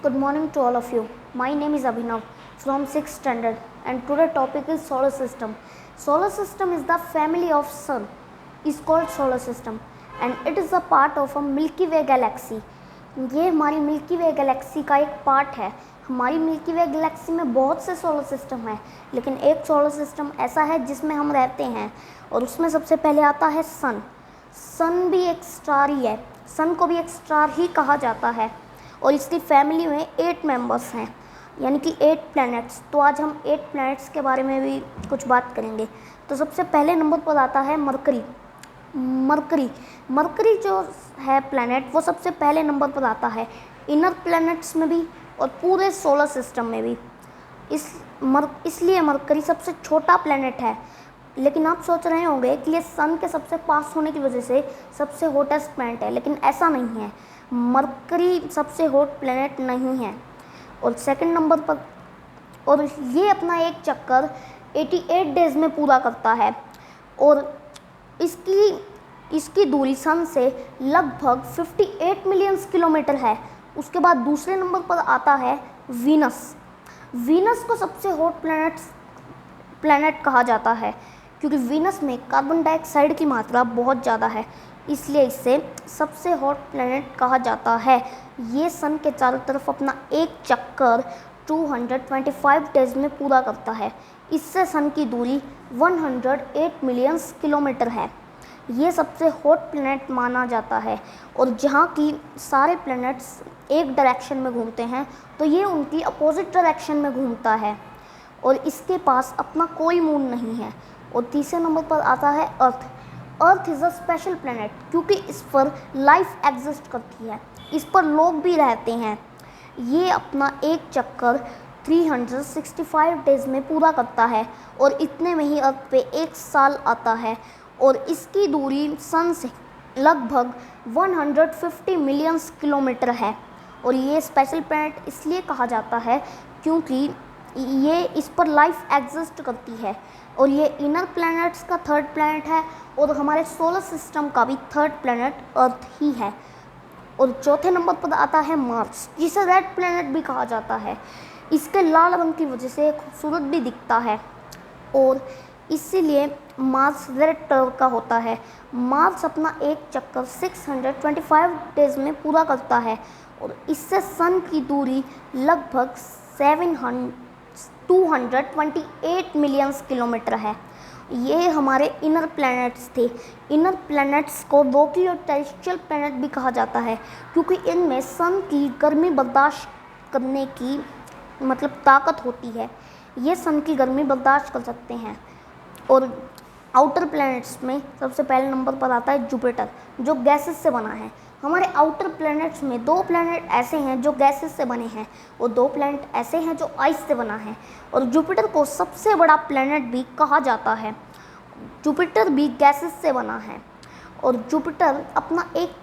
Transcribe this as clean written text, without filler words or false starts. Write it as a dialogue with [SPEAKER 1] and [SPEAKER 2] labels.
[SPEAKER 1] Good morning to all of you. My name is Abhinav from 6th standard and today topic is solar system. Solar system is the family of sun is called solar system and it is a part of a Milky Way galaxy. ये हमारी milky वे Galaxy का एक part है. हमारी milky वे Galaxy में बहुत से solar system है, लेकिन एक सोलर सिस्टम ऐसा है जिसमें हम रहते हैं और उसमें सबसे पहले आता है सन. सन भी एक स्टार ही है. सन को भी एक स्टार ही कहा जाता है और इसकी फैमिली में 8 मेंबर्स हैं, यानी कि 8 प्लैनेट्स. तो आज हम 8 प्लैनेट्स के बारे में भी कुछ बात करेंगे. तो सबसे पहले नंबर पर आता है मरकरी. मरकरी जो है प्लैनेट वो सबसे पहले नंबर पर आता है इनर प्लैनेट्स में भी और पूरे सोलर सिस्टम में भी. इसलिए मरकरी सबसे छोटा प्लैनेट है. लेकिन आप सोच रहे होंगे कि ये सन के सबसे पास होने की वजह से सबसे हॉटेस्ट प्लैनेट है, लेकिन ऐसा नहीं है. मरकरी सबसे हॉट प्लैनेट नहीं है. और सेकंड नंबर पर और ये अपना एक चक्कर 88 डेज़ में पूरा करता है और इसकी दूरी सन से लगभग 58 मिलियन किलोमीटर है. उसके बाद दूसरे नंबर पर आता है वीनस. वीनस को सबसे हॉट प्लैनेट कहा जाता है क्योंकि वीनस में कार्बन डाइऑक्साइड की मात्रा बहुत ज़्यादा है, इसलिए इसे सबसे हॉट प्लैनेट कहा जाता है. ये सन के चारों तरफ अपना एक चक्कर 225 डेज़ में पूरा करता है. इससे सन की दूरी 108 मिलियन किलोमीटर है. ये सबसे हॉट प्लैनेट माना जाता है और जहाँ की सारे प्लैनेट्स एक डायरेक्शन में घूमते हैं तो ये उनकी अपोजिट डायरेक्शन में घूमता है और इसके पास अपना कोई मून नहीं है. और तीसरे नंबर पर आता है Earth. Earth is a special planet क्योंकि इस पर लाइफ एग्जिस्ट करती है, इस पर लोग भी रहते हैं. ये अपना एक चक्कर 365 डेज़ में पूरा करता है और इतने में ही अर्थ पे एक साल आता है और इसकी दूरी सन से लगभग 150 मिलियन किलोमीटर है. और ये स्पेशल प्लैनेट इसलिए कहा जाता है क्योंकि ये इस पर लाइफ एग्जिस्ट करती है और ये इनर प्लैनेट्स का थर्ड प्लैनेट है और हमारे सोलर सिस्टम का भी थर्ड प्लैनेट अर्थ ही है. और चौथे नंबर पर आता है मार्स, जिसे रेड प्लैनेट भी कहा जाता है. इसके लाल रंग की वजह से खूबसूरत भी दिखता है और इसीलिए मार्स रेड कलर का होता है. मार्स अपना एक चक्कर 625 डेज़ में पूरा करता है और इससे सन की दूरी लगभग 228 मिलियन किलोमीटर है. ये हमारे इनर प्लैनेट्स थे. इनर प्लैनेट्स को रॉकी और टेरेस्ट्रियल प्लैनेट भी कहा जाता है क्योंकि इनमें सन की गर्मी बर्दाश्त करने की ताकत होती है. ये सन की गर्मी बर्दाश्त कर सकते हैं. और आउटर प्लैनेट्स में सबसे पहले नंबर पर आता है जुपिटर, जो गैसेस से बना है. हमारे आउटर प्लैनेट्स में 2 प्लैनेट ऐसे हैं जो गैसेस से बने हैं और 2 प्लैनेट ऐसे हैं जो आइस से बना है. और जुपिटर को सबसे बड़ा प्लैनेट भी कहा जाता है. जुपिटर भी गैसेस से बना है और जुपिटर अपना एक